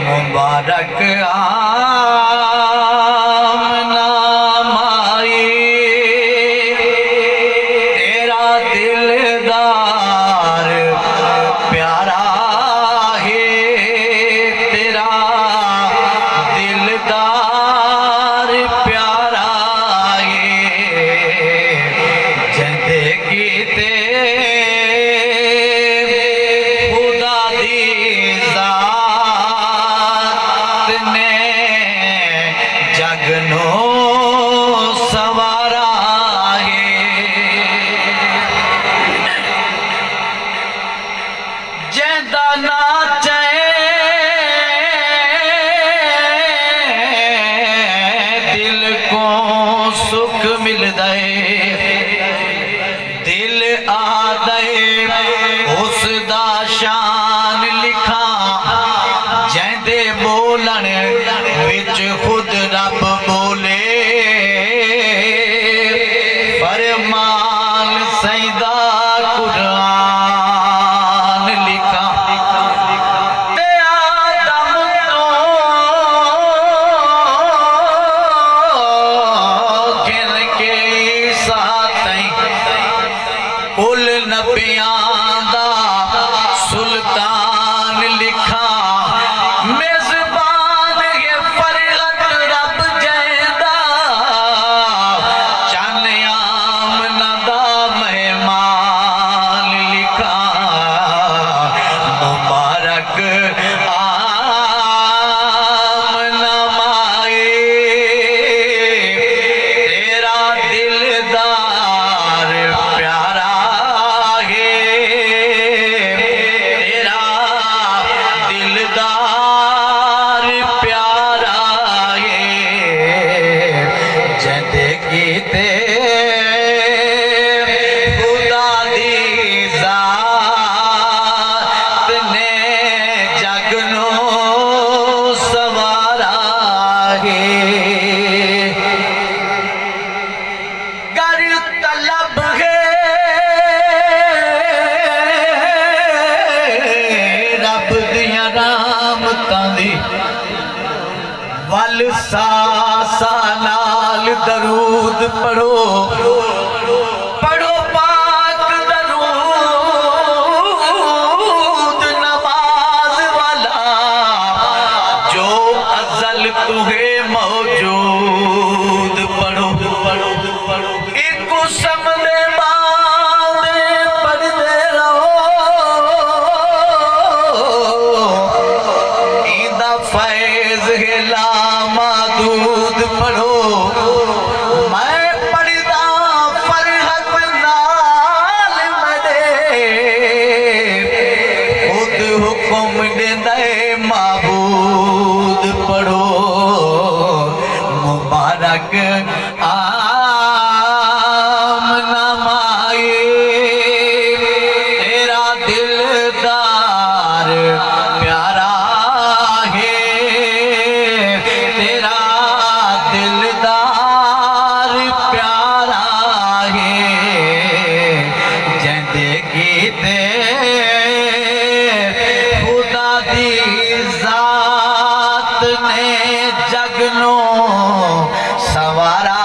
मुबारक आमना माए, तेरा दिलदार प्यारा है, तेरा दिलदार प्यारा है। जिंदगी ते खुदा दी जात ने जग नो सवारा है। जेंदा नाचे दिल को सुख मिलदा है, दिल आदे उस दा शान लिखा, जेंदे बोलन विच खुद रब बोले, फरमान सईदा कुरान लिखा। ते आदम तो गिन के ईसा ताईं कुल नबियां दा सुल्तान लिखा। मेजबान ये फरगत रब जैदा, चन आमना दा मेहमान लिखा। मुबारक आमना माए, तेरा दिलदार प्यारा है, तेरा दिलदार प्यारा है। जिंदगी ते खुदा दी जात ने जग नो सवारा है। कर तलब है रब दिया रामतां दी, वल सासा नाल दरूद पढ़ो, पढ़ो पाक दरूद नमाज वाला, जो अज़ल तुहे मौजूद पढ़ो, पढ़ो, पढ़ो। एक समझे बाद पढ़ते रहो, इंदा फैज है लामादूद पढ़ो। मैं पढ़दा फरहत नाल मदे, खुद हुक्म देंदे माबूद पढ़ो। मुबारक आमना माए, तेरा दिलदार प्यारा है, तेरा दिलदार प्यारा है। जिंदगी ते खुदा दी जात ने जग नो सवारा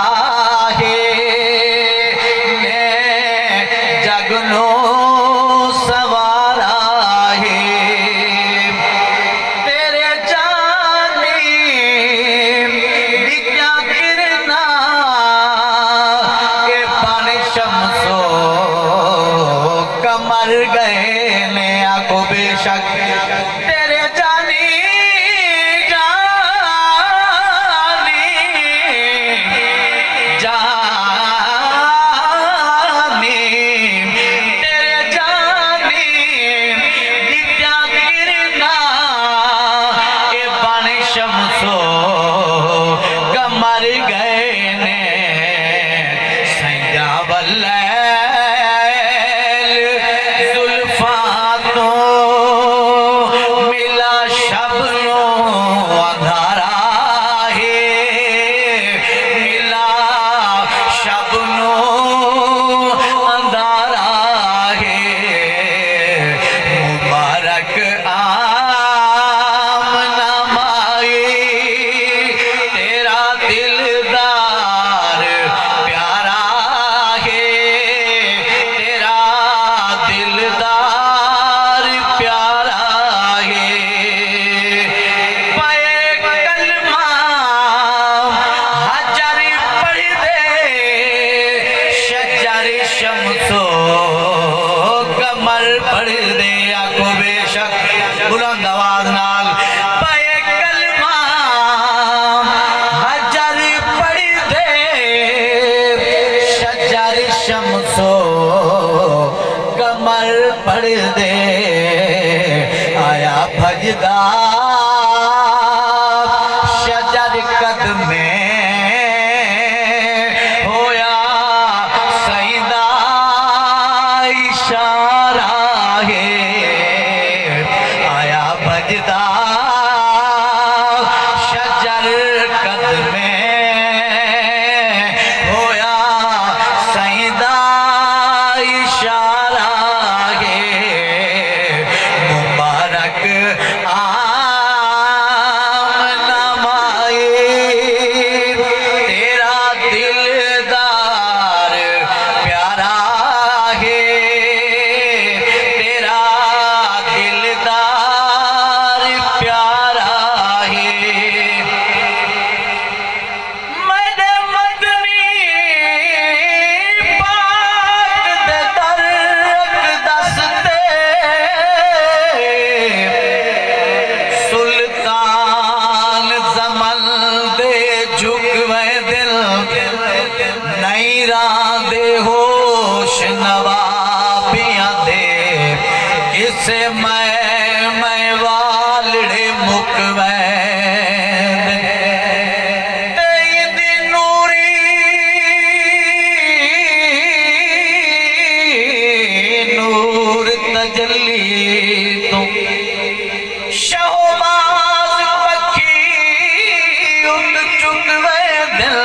चुकवे तेरी नूरी नूर तजल्ली तो शहबाज पखी उड़ चुकवे दिल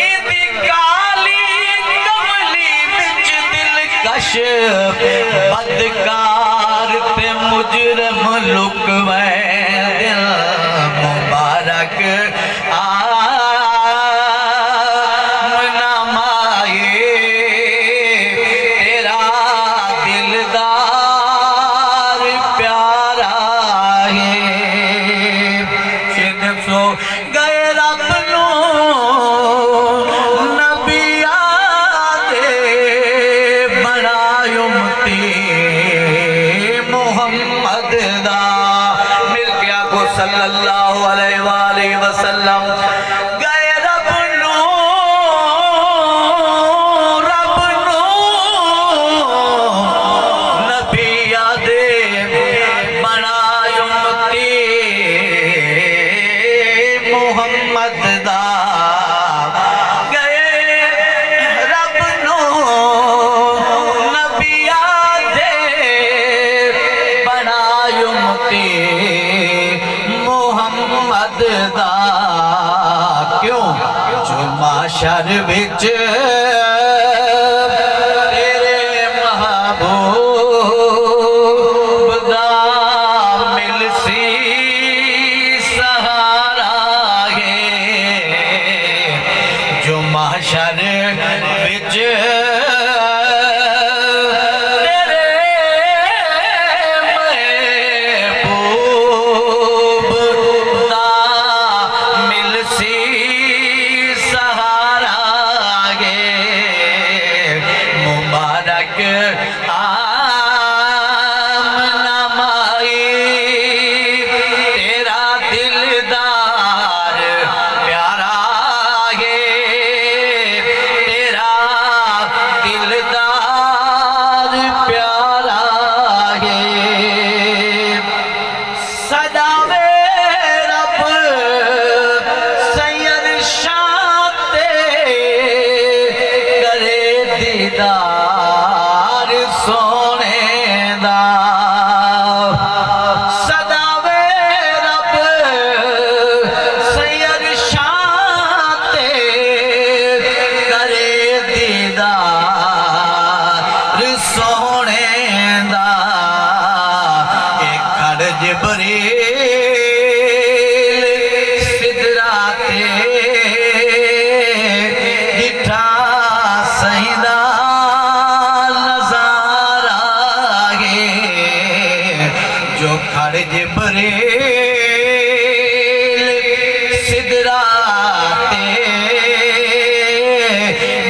इदी काली कमली बिच दिलकश बदकार ते मुजरम लुकवे दिल मुबारक आमनामाए तेरा दिलदार प्यारा है सो गए रब नो नबिया दे बनायो उम्मती मोहम्मद दा मिल के आखो सल्लल्लाहु अलैहि वसल्लम गए रब नो नबिया दे बनायो उम्मती मोहम्मद दा गए रब नो नबिया दे बनायो उम्मती मोहम्मद दा क्यों जो माशर विच तेरे महबूब दा मिलसी सहारा है जो माशर विच तेरे महबूब दा मिलसी सहारा है मुबारक आमनामाई तेरा दिलदार प्यारा है तेरा दिलदार प्यारा है सदावे रब सैयद शाह ते करे दीदार सोने दा सदावे रब सैयद शाह ते करे दीदार सोने दा एक खड़ जबरील सिदरा ते दिठा सहीदा नजारा है जो खड़ जबरील सिदरा ते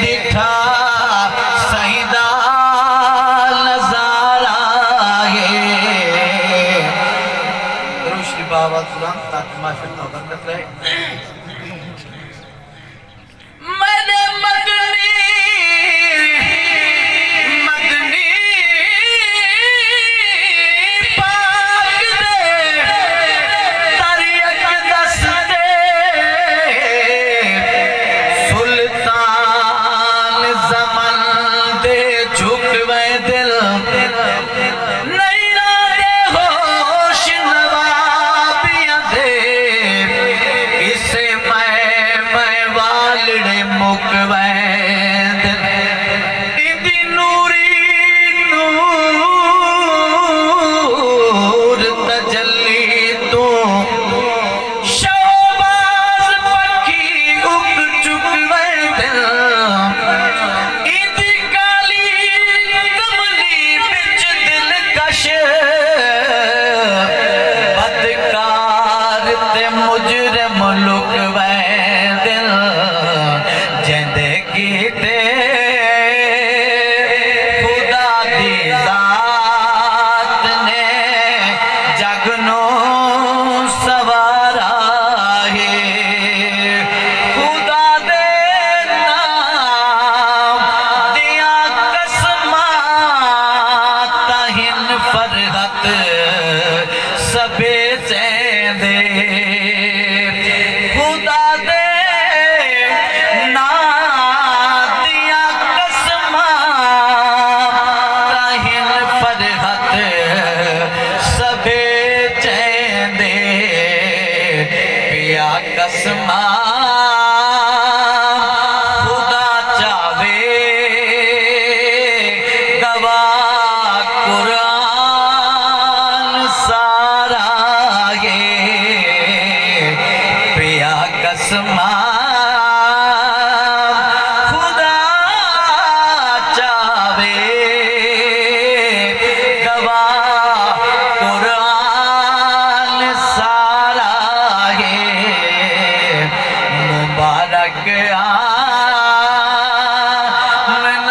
दिठा सहीदा नजारा है रोशनी बाबा तुरंत ताकि महफिल में बरकत रहे मैंने मदनी मदनी पाक दे तरियक दस दे सुल्तान ज़मन दे झुकवे दिल नहीं राजे होश नवाबियां दे किसे चेंदे खुदा दे नाम दिया कसमां ताहिन फरहत सबे चेंदे पिया कसमां खुदा चावे गवाह कुरान सारा ये पिया कसमां खुदा चावे गवाह कुरान सारा ये मुबारक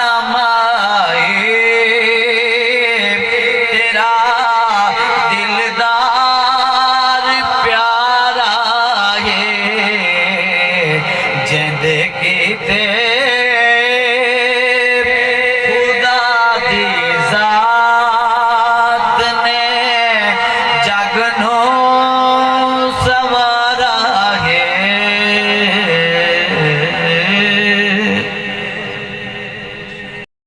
आमनामाए तेरा दिलदार प्यारा ये जिंदगी ते